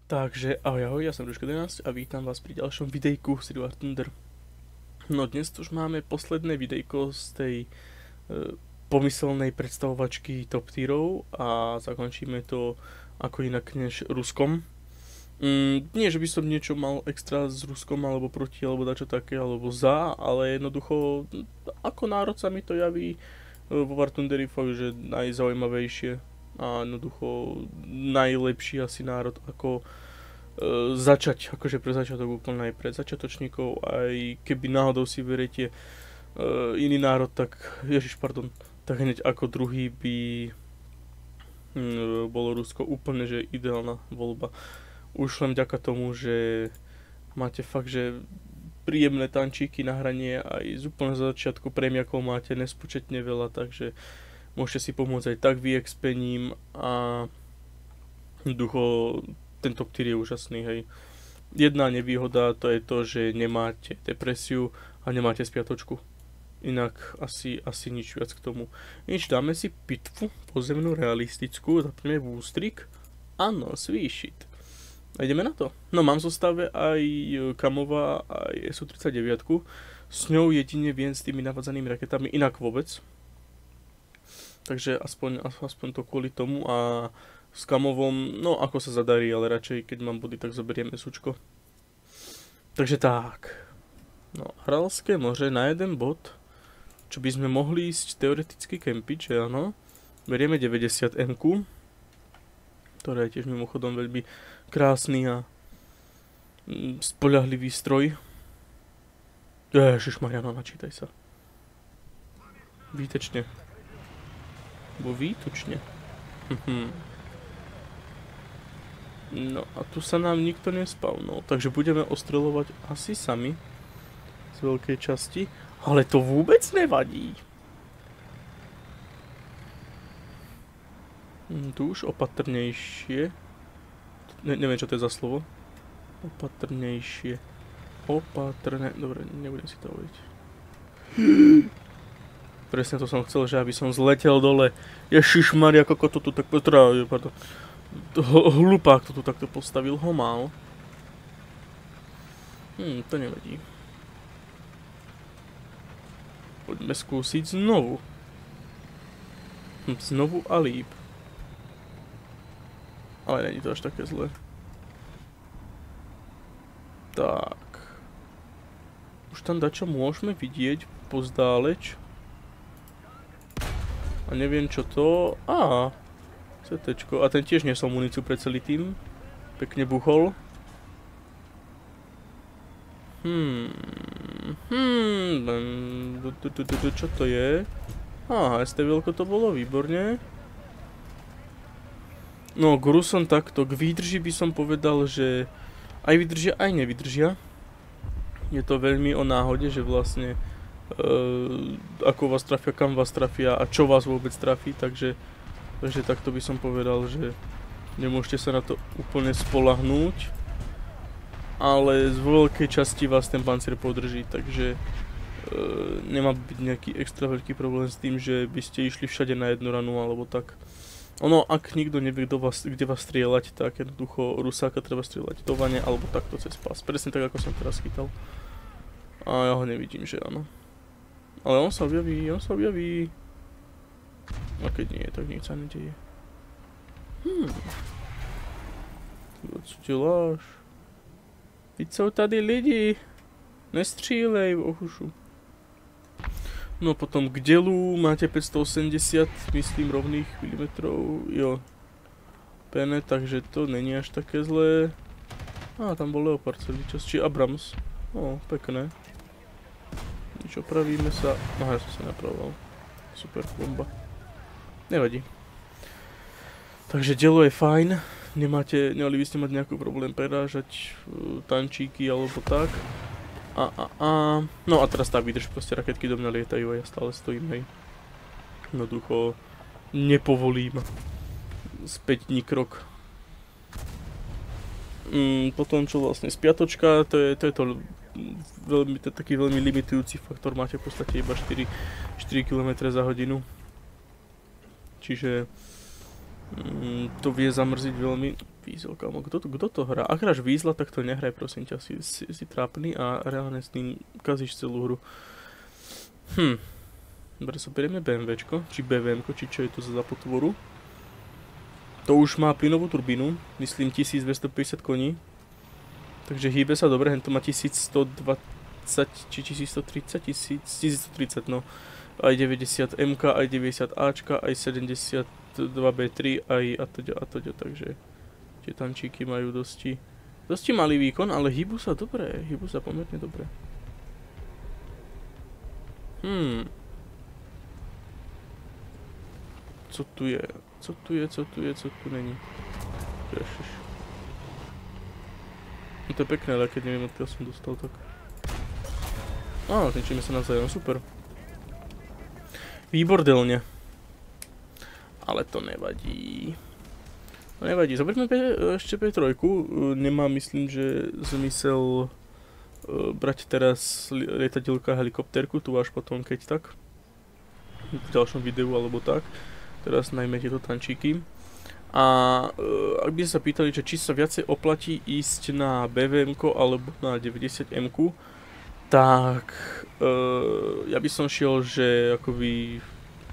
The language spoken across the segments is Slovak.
Takže ahoj, ja som Duško11 a vítam vás pri ďalšom videjku z War Thunder. No dnes už máme posledné videjko z tej pomyselnej predstavovačky top tierov a zakončíme to ako inak než Ruskom. Nie, že by som niečo mal extra s Ruskom alebo proti, alebo dačo také, alebo za, ale jednoducho ako národ sa mi to javí vo War Thunderi fakt, že najzaujímavejšie a jednoducho najlepší asi národ ako začať, akože pre začiatok úplne aj pre začiatočníkov, aj keby náhodou si beriete iný národ, tak tak hneď ako druhý by bolo Rusko úplne, že ideálna voľba. Už len vďaka tomu, že máte fakt, že príjemné tančíky na hranie, aj z úplne začiatku premiakov máte nespočetne veľa, takže môžete si pomôcť aj tak vyexpením a jednoducho ten top tier je úžasný, hej. Jedna nevýhoda to je to, že nemáte depresiu a nemáte spiatočku. Inak asi nič viac k tomu. Nič, dáme si pitvu pozemnú realistickú, zapneme boostrik. Áno, zvýšit. A ideme na to. No mám v zostave aj Kamova, aj Su-39. S ňou jedine viem s tými navadzanými raketami, inak vôbec. Takže aspoň to kvôli tomu a s Kamovom, no ako sa zadarí, ale radšej keď mám body, tak zoberieme Sučko. Takže tak. No, Aralské moře na jeden bod, čo by sme mohli ísť teoreticky kempiť, že áno. Berieme 90M-ku, ktorá je tiež mimochodom veľmi krásny a spoľahlivý stroj. Ježišmarja, no načítaj sa. Výtečne. Bo výtučne. No a tu sa nám nikto nespavnul, takže budeme ostreľovať asi sami z veľkej časti, ale to vôbec nevadí. Tu už opatrnejšie. Neviem, čo to je za slovo. Opatrnejšie. Dobre, nebudem si to hovoriť. Presne to som chcel, že aby som zletel dole. Ježišmaria, ako to tu tak... Pardon. Hlupák to tu takto postavil, ho mal. To nevadí. Poďme skúsiť znovu. Znovu a líp. Ale není to až také zlé. Tak. Už tam dačo môžeme vidieť pozdáleč. A neviem čo to... CTčko. A ten tiež nesol muníciu pre celý tým. Pekne buchol. Čo to je? STV-ko to bolo, výborne. No, k Rusom takto. K výdrži by som povedal, že aj vydržia, aj nevydržia. Je to veľmi o náhode, že vlastne ako vás trafia, kam vás trafia a čo vás vôbec trafí, takže takto by som povedal, že nemôžete sa na to úplne spolahnúť, ale z veľkej časti vás ten pancier podrží, takže nemá byť nejaký extra veľký problém s tým, že by ste išli všade na jednu ranu alebo tak. Ono, ak nikto nevie, kde vás strieľať, tak jednoducho Rusáka treba strieľať do vane alebo takto cez pás, presne tak ako som teraz chytal. A ja ho nevidím, že áno. Ale on sa objaví. A keď nie, tak nič sa nedeje. Co děláš? Teď jsou tady lidi. Nestřílej, ochušu. No potom k dělu máte 580, myslím, rovných milimetrov. Jo. Pene, takže to není až také zlé. Tam bol Leopard celý čas, či Abrams. Pekné. Nič, opravíme sa. Ja som sa napravoval. Super, bomba. Nevadí. Takže dielo je fajn. Nemali by ste mať nejaký problém prerážať tančíky alebo tak. No a teraz tá výdrž, proste raketky do mňa lietajú a ja stále stojím, hej. Jednoducho nepovolím spätní krok. Potom čo vlastne spiatočka, to je taký veľmi limitujúci faktor, máte v podstate iba 4 km za hodinu. Čiže To vie zamrziť veľmi. Weasel, kámo, kto to hrá? Ak hráš Weasla, tak to nehraj, prosím ťa, si trápny a reálne s tým kazíš celú hru. Dobre, sa berieme BMWčko, či BVMko, či čo je to za potvoru. To už má plynovú turbínu, myslím 1250 koní. Takže hýbe sa dobre, hento má 1120 či 1130, 1130 no. Aj 90 MK, aj 90 Ačka, aj 72 B3, aj a to, takže tie tančíky majú dosti malý výkon, ale hýbu sa dobre, hýbu sa pomerne dobre. Co tu je? Co tu není? Ježiš. No to je pekné, ale keď neviem, odkiaľ som dostal, tak... zničíme sa navzájom, super. Výbordelne. Ale to nevadí. Zoberme ešte P3. Nemá, myslím, že zmysel brať teraz lietadielka a helikoptérku, tu až potom, keď tak. V ďalšom videu alebo tak. Teraz najmä tieto tančíky. A ak by sa pýtali, že či sa viacej oplatí ísť na BVM-ko alebo na 90M-ku, tak ja by som šiel, že akoby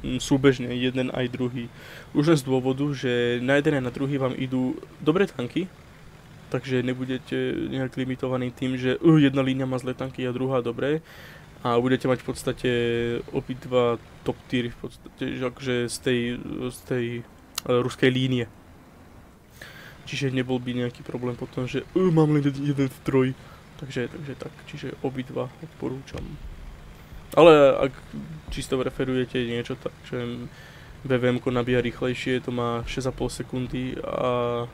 súbežne jeden aj druhý. Už len z dôvodu, že na jeden aj na druhý vám idú dobré tanky, takže nebudete nejak limitovaní tým, že jedna línia má zlé tanky a druhá dobré. A budete mať v podstate obidva top tier v podstate, že akože z tej ruskej línie. Čiže nebol by nejaký problém potom, že mám len jeden stroj. Takže tak, čiže obidva odporúčam. Ale ak čisto preferujete niečo, takže BVM-ko nabíja rýchlejšie, to má 6,5 sekundy a...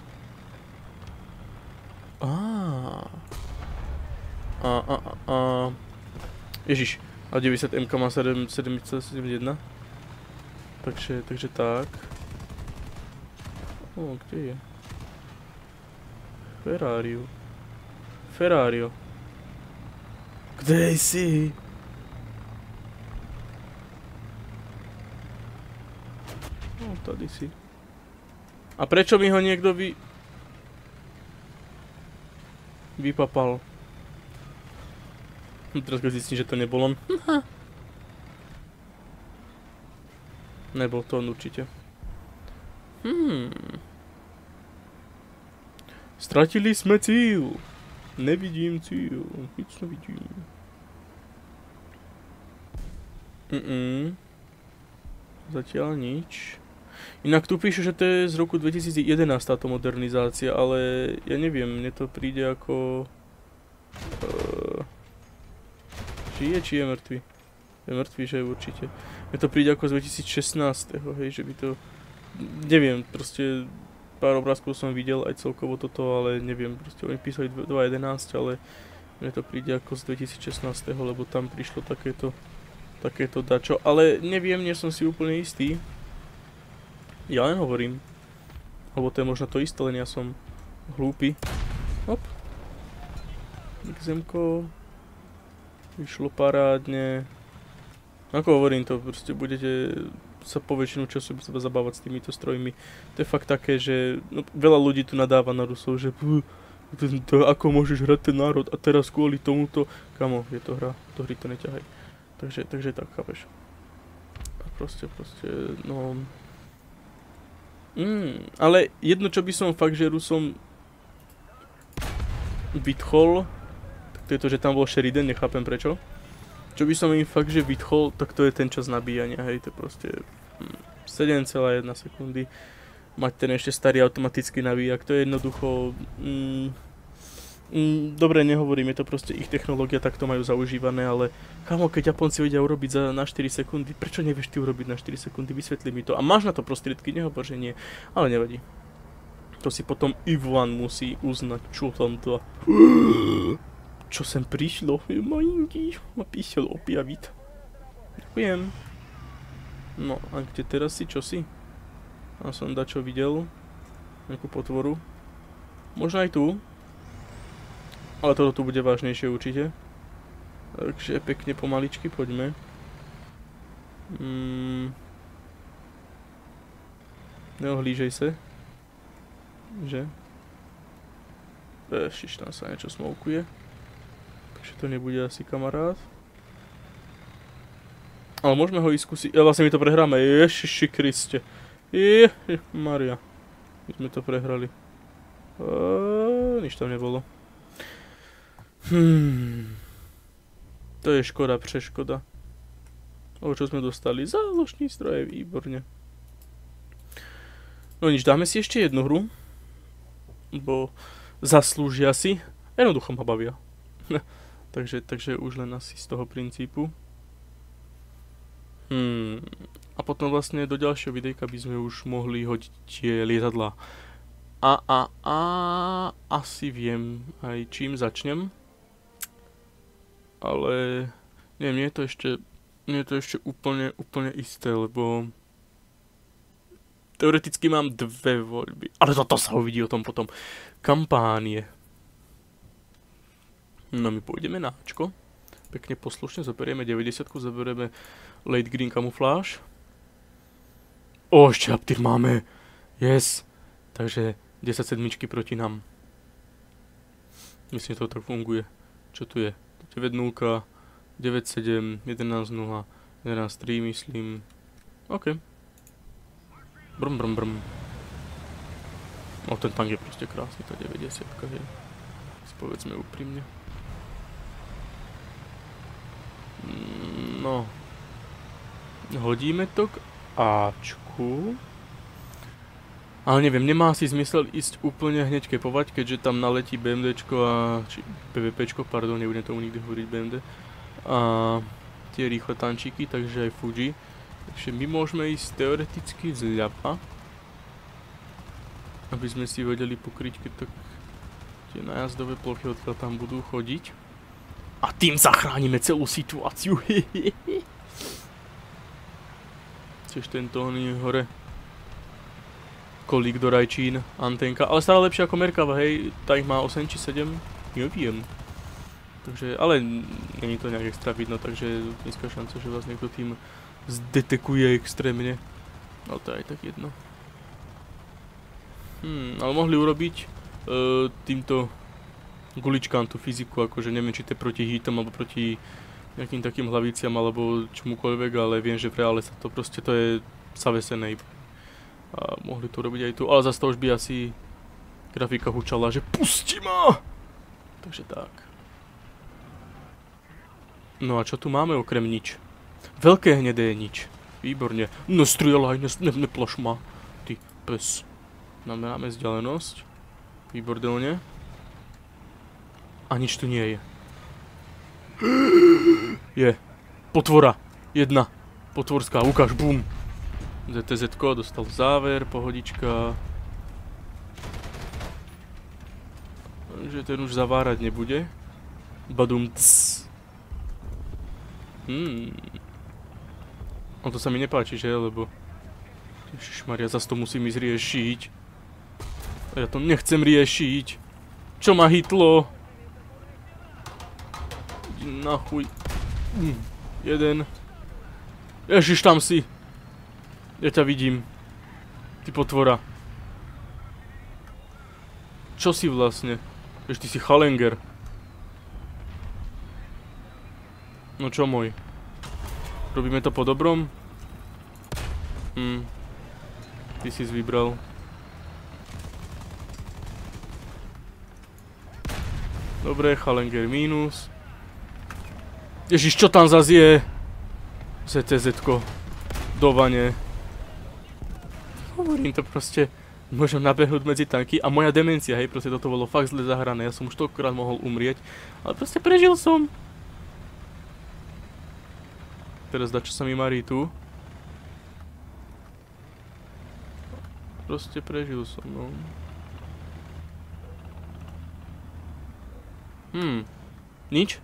Ježiš, a 90M má 7,71. Takže tak. Kde je? Ferrario. Kde si? Tady si. A prečo mi ho niekto vypapal? Teraz keď zistím, že to nebol on. Nebol to on určite. Stratili sme cíl. Nevidím cíl. Nic nevidím. Zatiaľ nič. Inak tu píše, že to je z roku 2011 táto modernizácia, ale ja neviem, mne to príde ako... Či je mŕtvy? Je mŕtvy, že určite. Mne to príde ako z 2016, hej, že by to... Neviem, proste pár obrázkov som videl aj celkovo toto, ale neviem, proste oni písali 2011, ale mne to príde ako z 2016, lebo tam prišlo takéto dačo, ale neviem, nie som si úplne istý. Ja len hovorím. Lebo to je možno to isté, len ja som hlúpy. Hop. XM-ko. Vyšlo parádne. Ako hovorím, to proste budete sa po väčšinu času zabávať s týmito strojmi. To je fakt také, že veľa ľudí tu nadáva na Rusov, že ako môžeš hrať ten národ a teraz kvôli tomuto. Kamo, je to hra, do hry to neťahaj. Takže tak, chápeš. A proste, no... ale jedno, čo by som fakt, že Rusom vytchol, tak to je to, že tam bol Sheridan, nechápem prečo. Čo by som im fakt, že vytchol, tak to je ten čas nabíjania, hej, to je proste 7,1 sekundy. Mať ten ešte starý automatický nabíjak, to je jednoducho... dobre, nehovorím, je to proste ich technológia, tak to majú zaužívané, ale kámo, keď Japonci vedia urobiť na 4 sekundy, prečo nevieš ty urobiť na 4 sekundy, vysvetli mi to. A máš na to prostriedky, nehovor, že nie, ale nevadí. To si potom Ivan musí uznať, čo tam to... Čo sem prišlo, malinky, ma píšel objaviť. Ďakujem. No, a kde teraz si, čo si? A som dačo videl. Nejakú potvoru. Možno aj tu. Ale toto tu bude vážnejšie určite. Takže pekne pomaličky poďme. Neohlížej se. Že? Ježiš, tam sa niečo smolkuje. Takže to nebude asi kamarád. Ale môžeme ho ísť skúsiť. Vlastne my to prehráme. Ježiši Kriste. Maria. My sme to prehrali. Nič tam nebolo. To je škoda, preškoda. Čo sme dostali? Záložní stroje, výborne. No nič, dáme si ešte jednu hru. Bo zaslúžia si. Jednoducho ma bavia. takže už len asi z toho princípu. A potom vlastne do ďalšieho videjka by sme už mohli hodiť tie lietadlá. Asi viem aj čím začnem. Ale neviem, nie je to ešte úplne isté, lebo teoreticky mám dve voľby. Ale toto sa uvidí o tom potom. Kampánie. No my pôjdeme na Ačko. Pekne poslušne zoberieme 90, zoberieme Late Green Camouflage. Ešte Aptyr máme. Yes. Takže 10 sedmičky proti nám. Myslím, že to tak funguje. Čo tu je? 9-0, 9-7, 11-0, 11-3 myslím. OK. Brum. No ten tank je proste krásny, tá 90-ka, hej. Povedzme úprimne. No. Hodíme to k Ačku. Ale neviem, nemá si zmysel ísť úplne hneď kepovať, keďže tam naletí BMDčko a... či PVPčko, pardon, nebudem tomu nikdy hovoriť BMD. A tie rýchle tančíky, takže aj Fuji. Takže my môžeme ísť teoreticky zľava. Aby sme si vedeli pokryť, keď tak tie najazdové plochy odkiaľ tam budú chodiť. A tým zachránime celú situáciu. Tiež tento oný hore. Kolík do rajčín, antenka, ale stále lepšie ako Merkava, hej, tá ich má 8 či 7, neviem. Takže, ale není to nejak extra vidno, takže nízka šanca, že vás niekto tým zdetekuje extrémne. Ale to je aj tak jedno. Ale mohli urobiť týmto guličkám tú fyziku, akože neviem, či to je proti hitom, alebo proti nejakým takým hlaviciam, alebo čomukoľvek, ale viem, že v reále sa to proste, to je zavesené. A mohli to robiť aj tu, ale zase to už by asi grafika hučala, že pusti ma! Takže tak. No a čo tu máme okrem nič? Veľké hnedé nič. Výborne. No strieľaj, neplaš ma. Ty pes. Máme vzdialenosť. Výbordelne. A nič tu nie je. Je. Potvora. Jedna. Potvorská. Ukáž, bum. ZTZ-ko, dostal záver, pohodička. Takže ten už zavárať nebude. Badum cs. No to sa mi nepáči, že? Lebo... Ježišmaria, zas to musím ísť riešiť. A ja to nechcem riešiť. Čo ma hitlo? Nachuj. Jeden. Ježiš, tam si. Ja ťa vidím. Ty potvora. Čo si vlastne? Ešte ty si chalenger. No čo môj? Robíme to po dobrom? Ty si vybral. Dobre, chalenger mínus. Ježiš, čo tam zas je? ZTZ-ko. Do vane. Hovorím to proste, môžem nabehnúť medzi tanky a moja demencia, hej, proste toto bolo fakt zle zahrané, ja som už toľkokrát mohol umrieť, ale proste prežil som. Teraz dá, čo sa mi marí tu. Proste prežil som, no. Nič?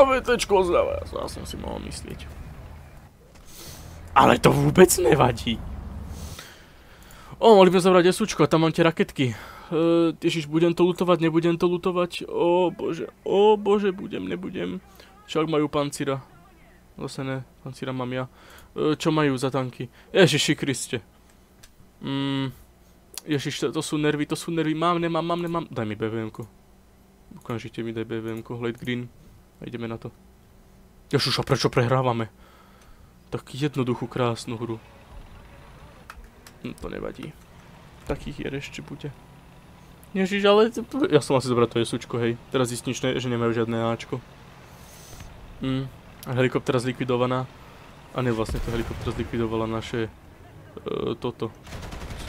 VTčko zľava, ja som si mohol myslieť. Ale to vôbec nevadí. Mohli by sme zabrať SUčko, tam mám tie raketky. Ježiš, budem to lutovať, nebudem to lutovať. O bože, budem, nebudem. Však majú pancíra. Zase ne, pancíra mám ja. Čo majú za tanky? Ježiši Kriste. Ježiš, to sú nervy, mám, nemám. Daj mi BVM-ko. Ukážite mi, daj BVM-ko, Late Green. A ideme na to. Ježiš, a prečo prehrávame? Tak jednoduchú, krásnu hru. To nevadí. Takých hier ešte bude. Ježiš, ale... Ja som asi zobrať to jesučko, hej. Teraz zistím, že nemajú žiadne Ačko. A helikoptera zlikvidovaná. A ne, vlastne to helikoptera zlikvidovala naše... toto.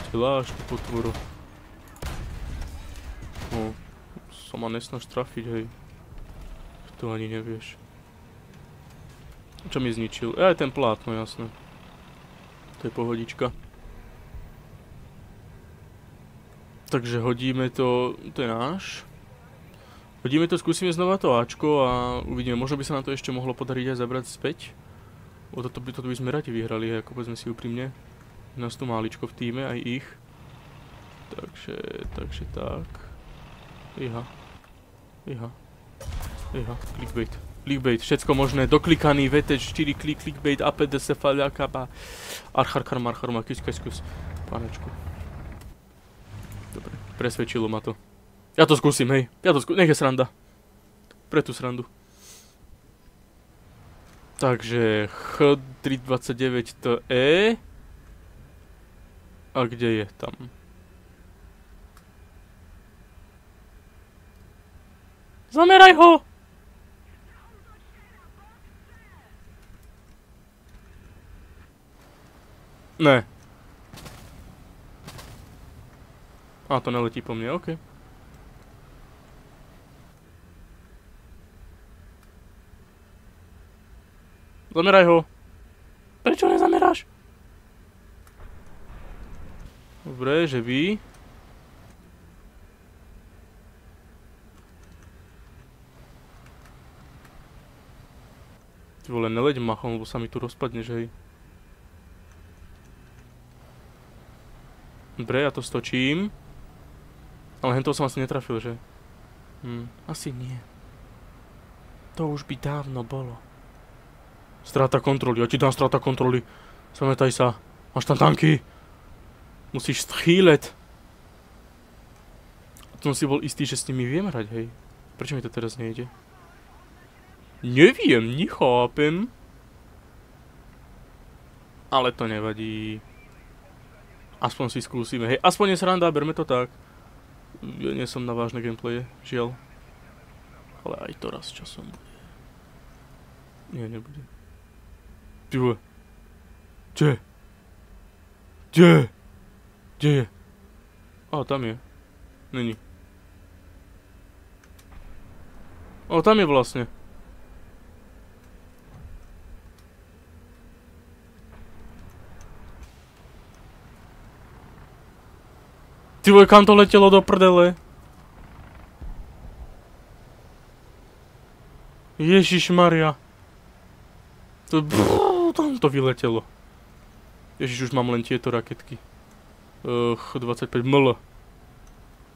Stiláš, to potvoro. No, sa ma nesnaž trafiť, hej. To ani nevieš. Čo mi zničil? Aj ten plátno, jasné. To je pohodička. Takže hodíme to, to je náš. Hodíme to, skúsime znova to Ačko a uvidíme, možno by sa nám to ešte mohlo podariť aj zabrať späť. Toto by sme radi vyhrali, ako povedzme si úprimne. Nás tu máličko v týme, aj ich. Takže tak. Iha, clickbait, všetko možné, doklikaný, VT4, clickbait, APD, cefaliaka, archarkarma, kus, pánečku. Dobre, presvedčilo ma to. Ja to skúsim, hej, nech je sranda. Pre tú srandu. Takže, H329 to E. A kde je tam? Zameraj ho! Ne. A to neletí po mne, okej. Zameraj ho. Prečo nezameráš? Dobre, že vy. Ty vole, neleď machom, lebo sa mi tu rozpadneš, hej. Dobre, ja to stočím. Ale hentou som asi netrafil, že? Asi nie. To už by dávno bolo. Strata kontroly, ja ti dám strata kontroly. Zamätaj sa. Máš tam tanky. Musíš schýleť. A to som si bol istý, že s nimi viem hrať, hej. Prečo mi to teraz nejde? Neviem, nechápem. Ale to nevadí. Aspoň si skúsime, hej. Aspoň je sranda, berme to tak. Ja nie som na vážne gameplaye, žiaľ. Ale aj to raz časom bude. Nie, nebude. Ty vole. Kde je? Á, tam je. Není. Ó, tam je vlastne. Ty vole, kam to letelo do prdele? Ježišmaria. Tam to vyletelo. Ježiš, už mám len tieto raketky. 25 ml.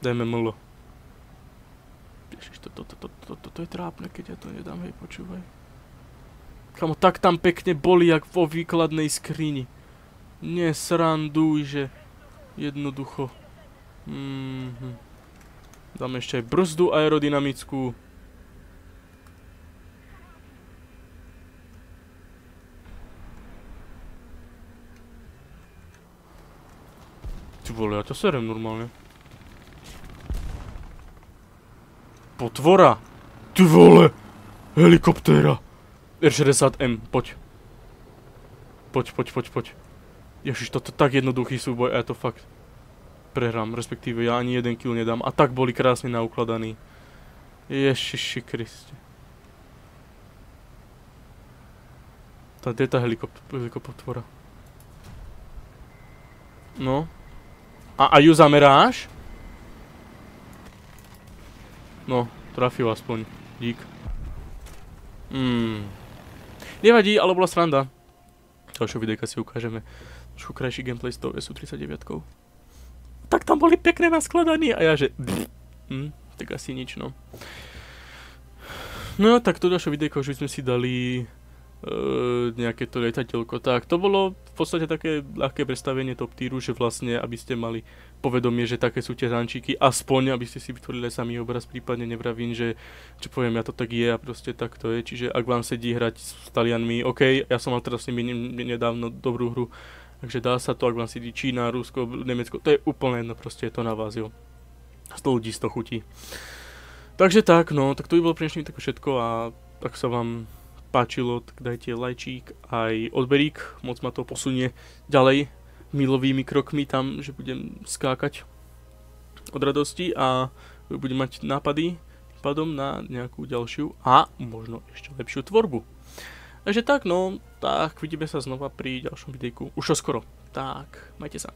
Dajme ml. Ježiš, to je trápne, keď ja to nedám, hej, počúvaj. Kamo, tak tam pekne boli, jak vo výkladnej skrini. Nesranduj, že jednoducho. Dáme ešte aj brzdu aerodynamickú. Ty vole, ja to serem normálne. Potvora! Ty vole! Helikoptéra! R60M, poď. Poď. Ježiš, toto je tak jednoduchý súboj a ja to fakt prehrám, respektíve ja ani jeden kill nedám. A tak boli krásne naukladaní. Ježiši Kriste. Kde je tá helikoptéra? No. A ju zameráš? No, trafil aspoň. Dík. Nevadí, ale bola sranda. Ďalšou videjka si ukážeme. Trošku krajší gameplay s tou SU-39. Tak tam boli pekné naskladaní a ja že... tak asi nič, no. No, tak to ďalšou videjko už sme si dali nejaké to lietadielko. Tak, to bolo v podstate také ľahké predstavenie top týru, že vlastne, aby ste mali povedomie, že také sú tie tančíky, aspoň, aby ste si vytvorili samý obraz, prípadne nevravím, že čo poviem, ja to tak je a proste tak to je, čiže ak vám sedí hrať s Talianmi, OK, ja som mal teraz s nimi nedávno dobrú hru, takže dá sa to, ak vám sedí Čína, Rusko, Nemecko, to je úplne jedno, proste je to na vás, jo. 100 ľudí, 100 chutí. Takže tak, no, tak to by bolo pre dnešný tak všetko a ak sa vám páčilo, tak dajte lajčík aj odberík, moc ma to posunie ďalej milovými krokmi tam, že budem skákať od radosti a budem mať nápady pádom na nejakú ďalšiu a možno ešte lepšiu tvorbu. Takže tak, no, tak vidíme sa znova pri ďalšom videjku už skoro. Tak, majte sa.